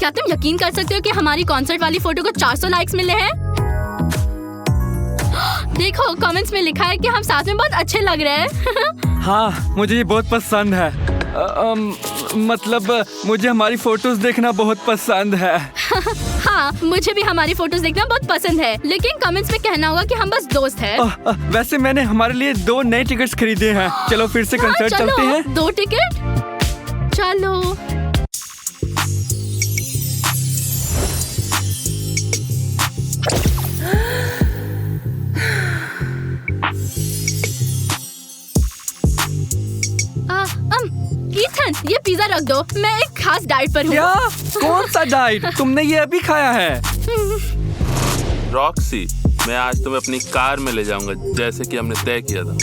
क्या तुम यकीन कर सकते हो कि हमारी कॉन्सर्ट वाली फोटो को 400 लाइक्स मिले हैं? देखो कमेंट्स में लिखा है कि हम साथ में बहुत अच्छे लग रहे हैं। हाँ, मुझे ये बहुत पसंद है। मतलब मुझे हमारी फोटोज देखना बहुत पसंद है। हाँ, मुझे भी हमारी फोटोज देखना बहुत पसंद है, लेकिन कमेंट्स में कहना होगा कि हम बस दोस्त हैं। वैसे मैंने हमारे लिए 2 नए टिकट्स खरीदे हैं। चलो फिर से कंसर्ट चलते हैं। 2 टिकट? चलो। ईथन, ये पिज्जा रख दो। मैं एक खास डाइट पर हूँ। क्या? कौन सा डाइट? तुमने ये अभी खाया है? रॉक्सी, मैं आज तुम्हें अपनी कार में ले जाऊंगा जैसे कि हमने तय किया था।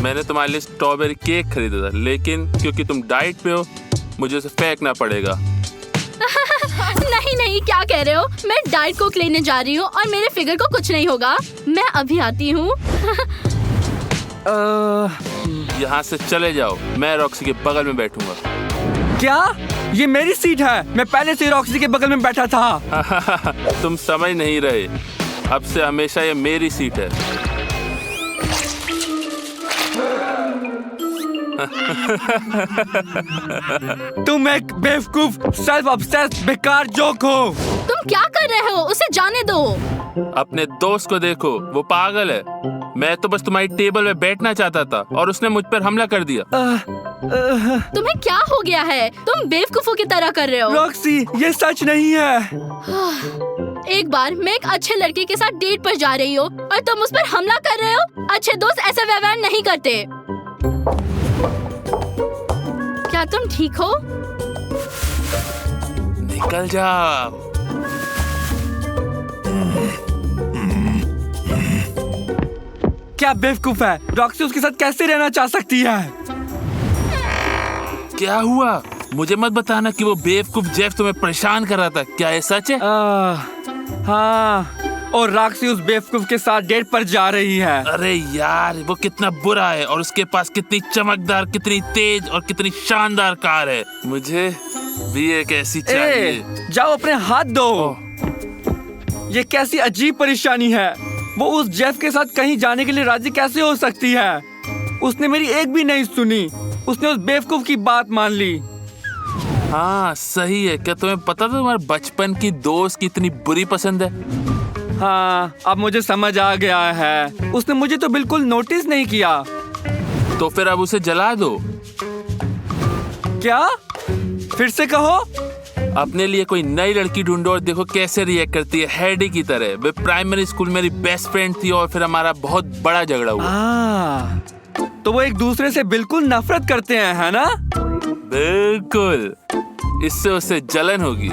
मैंने तुम्हारे लिए स्ट्रॉबेरी केक खरीदा था, लेकिन क्योंकि तुम डाइट पे हो मुझे उसे फेंकना पड़ेगा। नहीं, क्या कह रहे हो? मैं डाइट कोक लेने जा रही हूँ और मेरे फिगर को कुछ नहीं होगा। मैं अभी आती हूँ। यहाँ से चले जाओ, मैं रॉक्सी के बगल में बैठूंगा। क्या? ये मेरी सीट है। मैं पहले से रॉक्सी के बगल में बैठा था। तुम समझ नहीं रहे, अब से हमेशा ये मेरी सीट है। तुम एक बेवकूफ, सेल्फ ऑब्सेस्ड, बेकार जोक हो। तुम क्या कर रहे हो? उसे जाने दो। अपने दोस्त को देखो, वो पागल है। मैं तो बस तुम्हारी टेबल में बैठना चाहता था और उसने मुझ पर हमला कर दिया। तुम्हें क्या हो गया है? तुम बेवकूफों की तरह कर रहे हो। रॉक्सी, ये सच नहीं है। एक बार मैं एक अच्छे लड़के के साथ डेट पर जा रही हो और तुम उस पर हमला कर रहे हो। अच्छे दोस्त ऐसा व्यवहार नहीं करते। क्या तुम ठीक हो? निकल जाओ। क्या बेवकूफ है? रॉक्सी उसके साथ कैसे रहना चाह सकती है? क्या हुआ? मुझे मत बताना कि वो बेवकूफ जेफ तुम्हें परेशान कर रहा था। क्या ये सच है? हाँ, और रॉक्सी उस बेवकूफ के साथ डेट पर जा रही है। अरे यार, वो कितना बुरा है और उसके पास कितनी चमकदार, कितनी तेज और कितनी शानदार कार है। मुझे भी एक ऐसी चाहिए। जाओ अपने हाथ धो। ये कैसी अजीब परेशानी है? वो उस जेफ के साथ कहीं जाने के लिए राजी कैसे हो सकती है? उसने मेरी एक भी नहीं सुनी। उसने उस बेवकूफ की बात मान ली। हाँ सही है। क्या तुम्हें पता था तुम्हारे बचपन की दोस्त कितनी बुरी पसंद है? हाँ, अब मुझे समझ आ गया है। उसने मुझे तो बिल्कुल नोटिस नहीं किया। तो फिर अब उसे जला दो। क्या? फिर से कहो। अपने लिए कोई नई लड़की ढूंढो और देखो कैसे रिएक्ट करती है, हेडी की तरह। वे प्राइमरी स्कूल मेरी बेस्ट फ्रेंड थी और फिर हमारा बहुत बड़ा झगड़ा हुआ। तो वो एक दूसरे से बिल्कुल नफरत करते हैं, है ना? बिल्कुल। इससे उसे जलन होगी।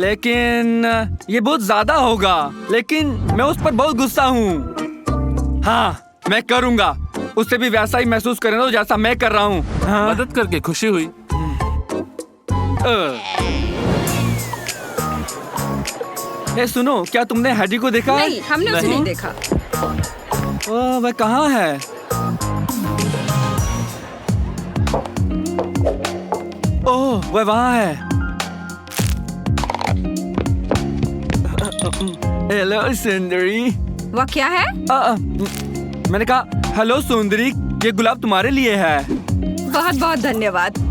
लेकिन ये बहुत ज्यादा होगा। लेकिन मैं उस पर बहुत गुस्सा हूँ। हाँ, मैं करूँगा। उससे भी वैसा ही महसूस करने दो जैसा मैं कर रहा हूँ। मदद करके खुशी हुई। सुनो, क्या तुमने हेडी को देखा? नहीं, हमने उसे नहीं देखा। वह कहाँ है? ओह, वह वहाँ है। हेलो सुंदरी। वह क्या है? मैंने कहा हेलो सुंदरी, ये गुलाब तुम्हारे लिए है। बहुत बहुत धन्यवाद।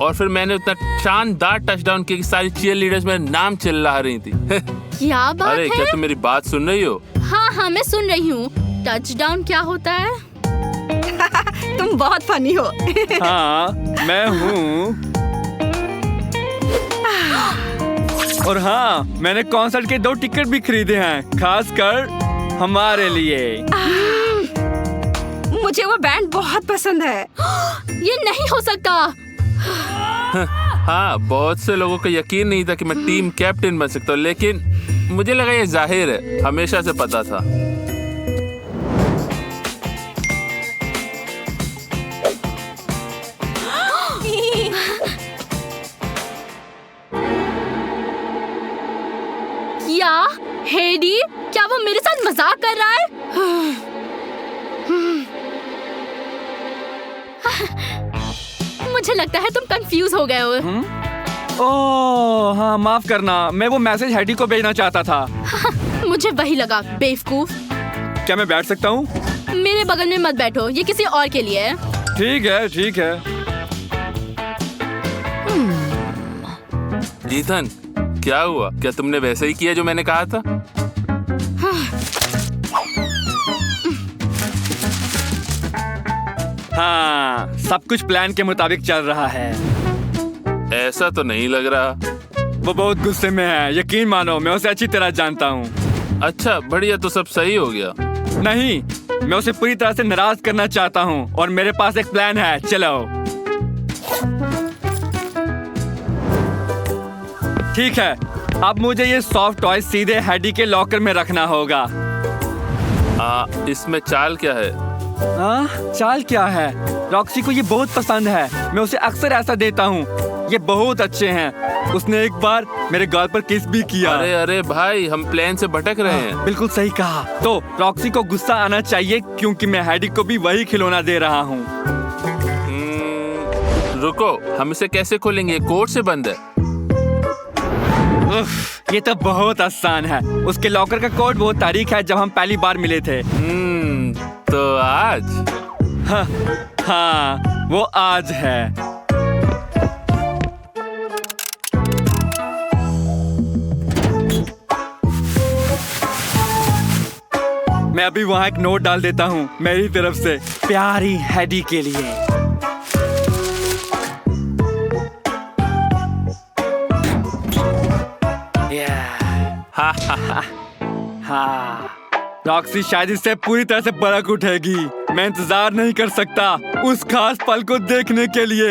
और फिर मैंने उतना शानदार टचडाउन किया कि सारी चीयर लीडर्स मेरा नाम चिल्ला रही थी। क्या बात अरे है? क्या तुम मेरी बात सुन रही हो? हाँ, मैं सुन रही हूँ। टचडाउन क्या होता है? तुम बहुत फनी हो। हाँ, मैं हूँ। और हाँ, मैंने कॉन्सर्ट के 2 टिकट भी खरीदे हैं, खासकर हमारे लिए। मुझे वो बैंड बहुत पसंद है। ये नहीं हो सकता। हाँ, बहुत से लोगों को यकीन नहीं था कि मैं टीम कैप्टन बन सकता हूँ, लेकिन मुझे लगा ये जाहिर है, हमेशा से पता था। क्या हेडी? क्या वो मेरे साथ मजाक कर रहा है? मुझे लगता है तुम कंफ्यूज हो गए हो। ओह हाँ, माफ करना, मैं वो मैसेज हैडी को भेजना चाहता था। मुझे वही लगा, बेवकूफ। क्या मैं बैठ सकता हूँ? मेरे बगल में मत बैठो, ये किसी और के लिए है। ठीक है, ठीक है। ईथन, क्या हुआ? क्या तुमने वैसे ही किया जो मैंने कहा था? हाँ, सब कुछ प्लान के मुताबिक चल रहा है। ऐसा तो नहीं लग रहा। वो बहुत गुस्से में है, यकीन मानो, मैं उसे अच्छी तरह जानता हूँ। अच्छा, बढ़िया, तो सब सही हो गया। नहीं, मैं उसे पूरी तरह से नाराज करना चाहता हूँ और मेरे पास एक प्लान है। चलो। ठीक है, अब मुझे ये सॉफ्ट टॉय सीधे हैडी के लॉकर में रखना होगा। इसमें चाल क्या है? चाल क्या है? रॉक्सी को ये बहुत पसंद है, मैं उसे अक्सर ऐसा देता हूँ। ये बहुत अच्छे हैं। उसने एक बार मेरे गाल पर किस भी किया। अरे अरे भाई, हम प्लान से भटक रहे हैं। बिल्कुल सही कहा। तो रॉक्सी को गुस्सा आना चाहिए क्योंकि मैं हैडी को भी वही खिलौना दे रहा हूँ। रुको, हम इसे कैसे खोलेंगे? कोड से बंद है। ये तो बहुत आसान है। उसके लॉकर का कोड वो तारीख है जब हम पहली बार मिले थे। तो आज? हाँ, वो आज है। मैं अभी वहाँ एक नोट डाल देता हूँ मेरी तरफ से, प्यारी हैडी के लिए। हाँ, रॉक्सी शायद इससे पूरी तरह से बरक उठेगी। मैं इंतजार नहीं कर सकता उस खास पल को देखने के लिए।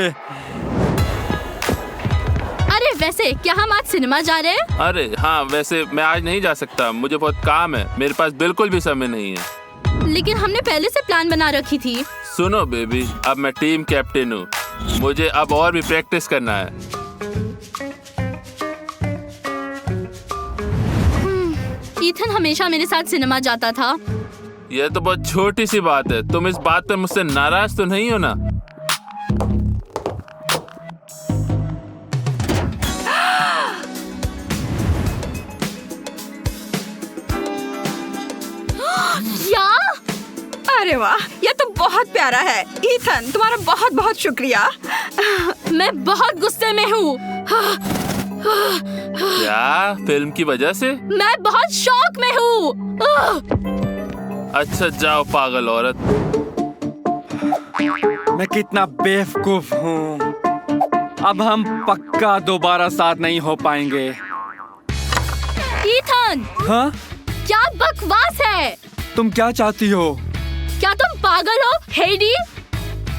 अरे वैसे क्या हम आज सिनेमा जा रहे हैं? अरे हाँ, वैसे मैं आज नहीं जा सकता, मुझे बहुत काम है। मेरे पास बिल्कुल भी समय नहीं है। लेकिन हमने पहले से प्लान बना रखी थी। सुनो बेबी, अब मैं टीम कैप्टन हूँ, मुझे अब और भी प्रैक्टिस करना है। ईथन हमेशा मेरे साथ सिनेमा जाता था। यह तो बहुत छोटी सी बात है। तुम इस बात पर मुझसे नाराज तो नहीं हो ना? क्या? अरे वाह, ये तो बहुत प्यारा है। ईथन, तुम्हारा बहुत बहुत शुक्रिया। मैं बहुत गुस्से में हूँ। क्या? फिल्म की वजह से? मैं बहुत शौक में हूँ। अच्छा जाओ पागल औरत। मैं कितना बेवकूफ हूँ। अब हम पक्का दोबारा साथ नहीं हो पाएंगे। ईथन, हाँ? क्या बकवास है? तुम क्या चाहती हो? क्या तुम पागल हो हेडी?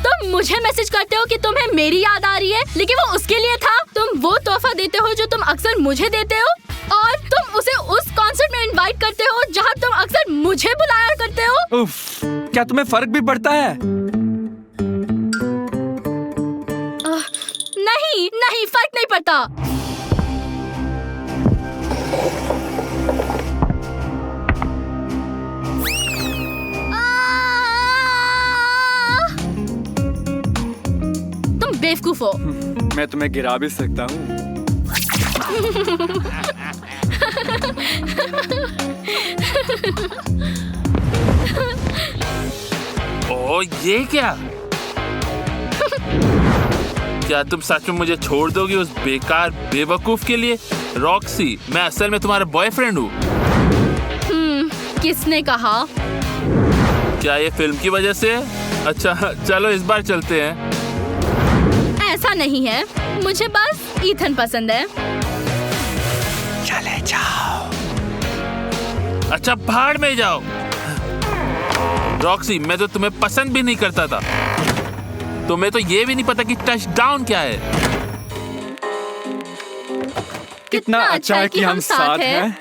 तुम मुझे मैसेज करते हो कि तुम्हें मेरी याद आ रही है, लेकिन वो उसके लिए था। तुम वो तोहफा देते हो जो तुम अक्सर मुझे देते हो, और तुम उसे उस कॉन्सर्ट में इनवाइट करते हो जहाँ तुम अक्सर मुझे बुलाया करते हो। उफ, क्या तुम्हें फर्क भी पड़ता है? नहीं नहीं, फर्क नहीं पड़ता। तुम बेवकूफ हो। मैं तुम्हें गिरा भी सकता हूँ। ओ, ये क्या? क्या तुम सच में मुझे छोड़ दोगी उस बेकार बेवकूफ के लिए? रॉक्सी, मैं असल में तुम्हारा बॉयफ्रेंड हूँ। किसने कहा? क्या ये फिल्म की वजह से? अच्छा चलो इस बार चलते हैं। ऐसा नहीं है, मुझे बस ईथन पसंद है। चले जाओ। अच्छा भाड़ में जाओ। रॉक्सी, मैं तो तुम्हें पसंद भी नहीं करता था। तुम्हें तो ये भी नहीं पता कि टचडाउन क्या है। कितना अच्छा है कि हम साथ हैं।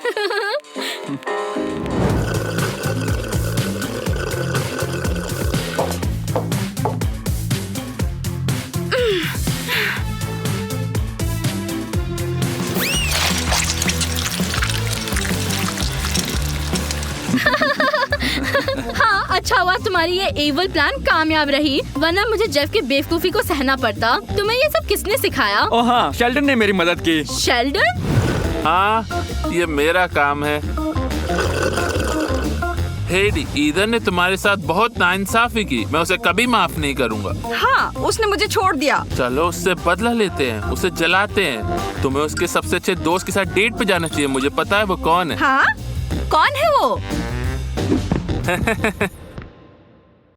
हाँ, अच्छा हुआ तुम्हारी ये एविल प्लान कामयाब रही, वरना मुझे जेफ की बेवकूफी को सहना पड़ता। तुम्हें ये सब किसने सिखाया? ओह हाँ, शेल्डन ने मेरी मदद की। शेल्डन? हाँ, ये मेरा काम है। हेडी, ईदन ने तुम्हारे साथ बहुत नाइंसाफी की, मैं उसे कभी माफ नहीं करूँगा। हाँ, उसने मुझे छोड़ दिया। चलो उससे बदला लेते हैं, उसे जलाते हैं। तुम्हें उसके सबसे अच्छे दोस्त के साथ डेट पे जाना चाहिए, मुझे पता है वो कौन है। हाँ, कौन है वो?